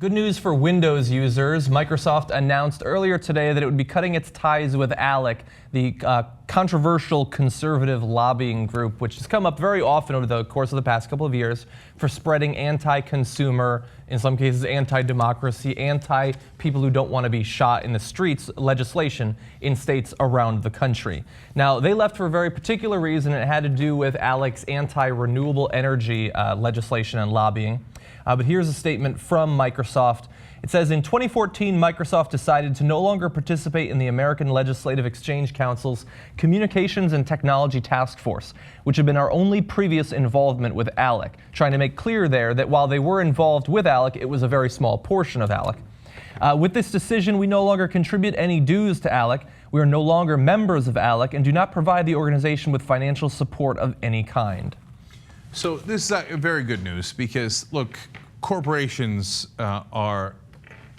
Good news for Windows users. Microsoft announced earlier today that it would be cutting its ties with ALEC, the controversial conservative lobbying group, which has come up very often over the course of the past couple of years for spreading anti-consumer, in some cases anti-democracy, anti-people who don't want to be shot in the streets legislation in states around the country. Now, they left for a very particular reason. It had to do with ALEC's anti-renewable energy legislation and lobbying. But here's a statement from Microsoft. It says, in 2014, Microsoft decided to no longer participate in the American Legislative Exchange Council's Communications and Technology Task Force, which had been our only previous involvement with ALEC, trying to make clear there that while they were involved with ALEC, it was a very small portion of ALEC. With this decision, we no longer contribute any dues to ALEC. We are no longer members of ALEC and do not provide the organization with financial support of any kind. So this is very good news because, look, corporations are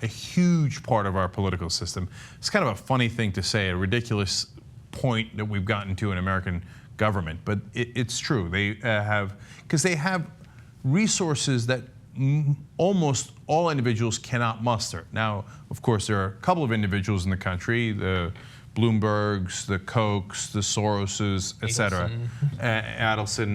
a huge part of our political system. It's kind of a funny thing to say, a ridiculous point that we've gotten to in American government, but it's true. They because they have resources that almost all individuals cannot muster. Now, of course, there are a couple of individuals in the country, the Bloombergs, the Kochs, the Soroses, etc., Adelson.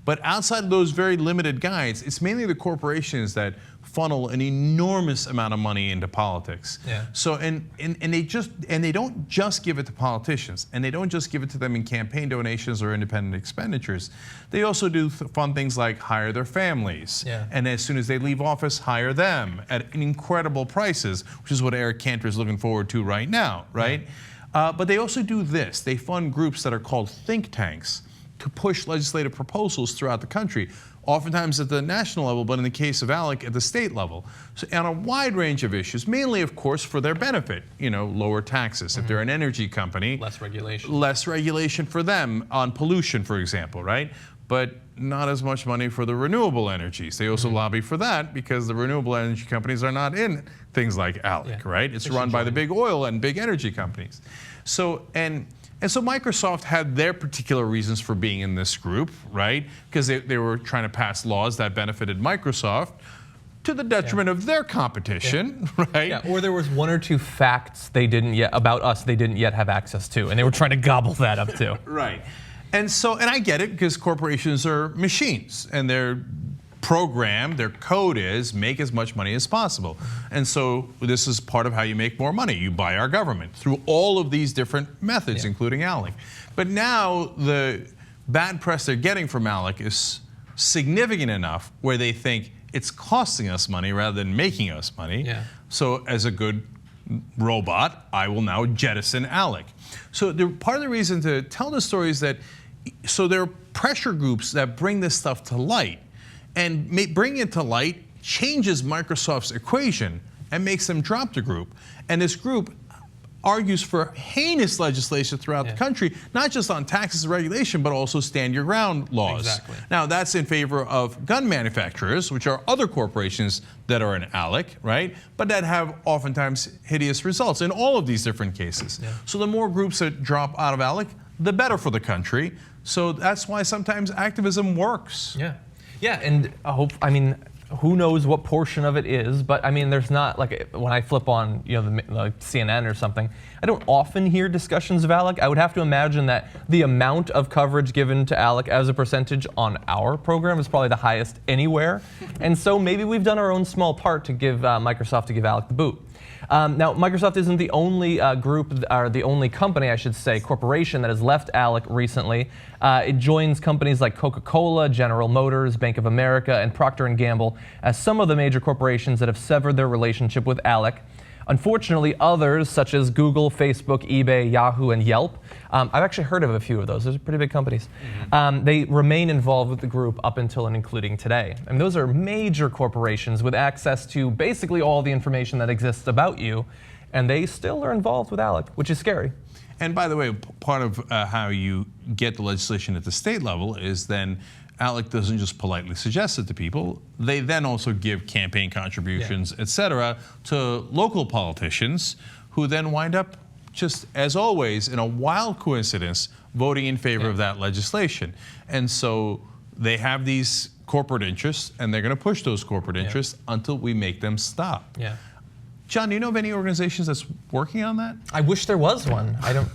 But outside of those very limited guys, it's mainly the corporations that funnel an enormous amount of money into politics. Yeah. So and they don't just give it to politicians, and they don't just give it to them in campaign donations or independent expenditures. They also do fun things like hire their families, and as soon as they leave office, hire them at incredible prices, which is what Eric Cantor is looking forward to right now, right? But they also do this. They fund groups that are called think tanks to push legislative proposals throughout the country, oftentimes at the national level, but in the case of ALEC, at the state level. So on a wide range of issues, mainly, of course, for their benefit. You know, lower taxes. If they're an energy company, less regulation. Less regulation for them on pollution, for example, right? But not as much money for the renewable energies. They also lobby for that because the renewable energy companies are not in things like ALEC, right? It's run by the big oil and big energy companies. So, and so Microsoft had their particular reasons for being in this group, right? Because they were trying to pass laws that benefited Microsoft to the detriment of their competition, right? Yeah, or there was one or two facts they didn't yet about us they didn't yet have access to, and they were trying to gobble that up too. Right. And so, and I get it because corporations are machines, and their program, their code is make as much money as possible. And so this is part of how you make more money. You buy our government through all of these different methods, including ALEC. But now the bad press they're getting from ALEC is significant enough where they think it's costing us money rather than making us money. So as a good robot, I will now jettison ALEC. So part of the reason to tell the story is that, so there are pressure groups that bring this stuff to light. And bringing it to light changes Microsoft's equation and makes them drop the group. And this group argues for heinous legislation throughout the country, not just on taxes and regulation, but also stand your ground laws. Exactly. Now, that's in favor of gun manufacturers, which are other corporations that are in ALEC, right? But that have oftentimes hideous results in all of these different cases. So the more groups that drop out of ALEC, the better for the country. So that's why sometimes activism works. Yeah, and I mean, who knows what portion of it is, but I mean, there's not, like, when I flip on, you know, the CNN or something, I don't often hear discussions of ALEC. I would have to imagine that the amount of coverage given to ALEC as a percentage on our program is probably the highest anywhere. And so maybe we've done our own small part to give Microsoft to give ALEC the boot. Now, Microsoft isn't the only group, or the only company, I should say, corporation that has left ALEC recently. It joins companies like Coca-Cola, General Motors, Bank of America, and Procter & Gamble as some of the major corporations that have severed their relationship with ALEC. Unfortunately, others, such as Google, Facebook, eBay, Yahoo, and Yelp, I've actually heard of a few of those. Those are pretty big companies. They remain involved with the group up until and including today. And those are major corporations with access to basically all the information that exists about you, and they still are involved with ALEC, which is scary. And by the way, part of how you get the legislation at the state level is then ALEC doesn't just politely suggest it to people. They then also give campaign contributions, etc., to local politicians who then wind up, just as always, in a wild coincidence, voting in favor of that legislation. And so they have these corporate interests, and they're going to push those corporate interests until we make them stop. Yeah. John, do you know of any organizations that's working on that? I wish there was one. I don't.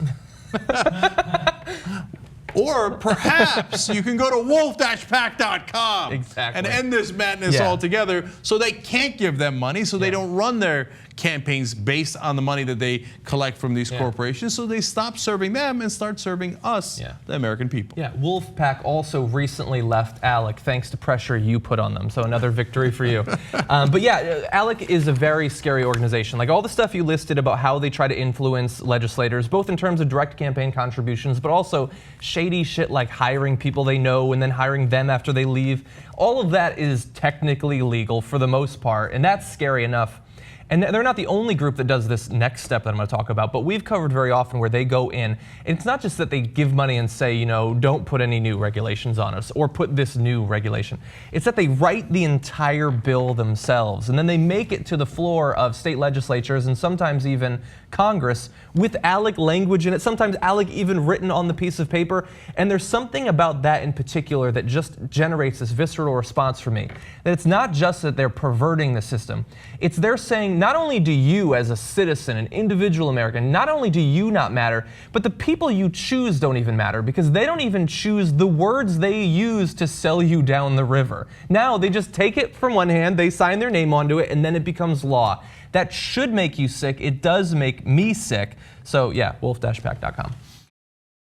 Or perhaps you can go to wolf-pack.com Exactly. and end this madness altogether, so they can't give them money, so they don't run their campaigns based on the money that they collect from these corporations, so they stop serving them and start serving us, the American people. Yeah, Wolfpack also recently left ALEC thanks to pressure you put on them, so another victory for you. But yeah, ALEC is a very scary organization. Like all the stuff you listed about how they try to influence legislators, both in terms of direct campaign contributions, but also shady shit like hiring people they know and then hiring them after they leave. All of that is technically legal for the most part, and that's scary enough. And they're not the only group that does this next step that I'm going to talk about, but we've covered very often where they go in, and it's not just that they give money and say, you know, don't put any new regulations on us or put this new regulation. It's that they write the entire bill themselves, and then they make it to the floor of state legislatures and sometimes even Congress with ALEC language in it, sometimes ALEC even written on the piece of paper. And there's something about that in particular that just generates this visceral response for me. That it's not just that they're perverting the system, it's they're saying not only do you as a citizen, an individual American, not only do you not matter, but the people you choose don't even matter, because they don't even choose the words they use to sell you down the river. Now they just take it from one hand, they sign their name onto it, and then it becomes law. That should make you sick. It does make me sick. So yeah, wolf-pack.com.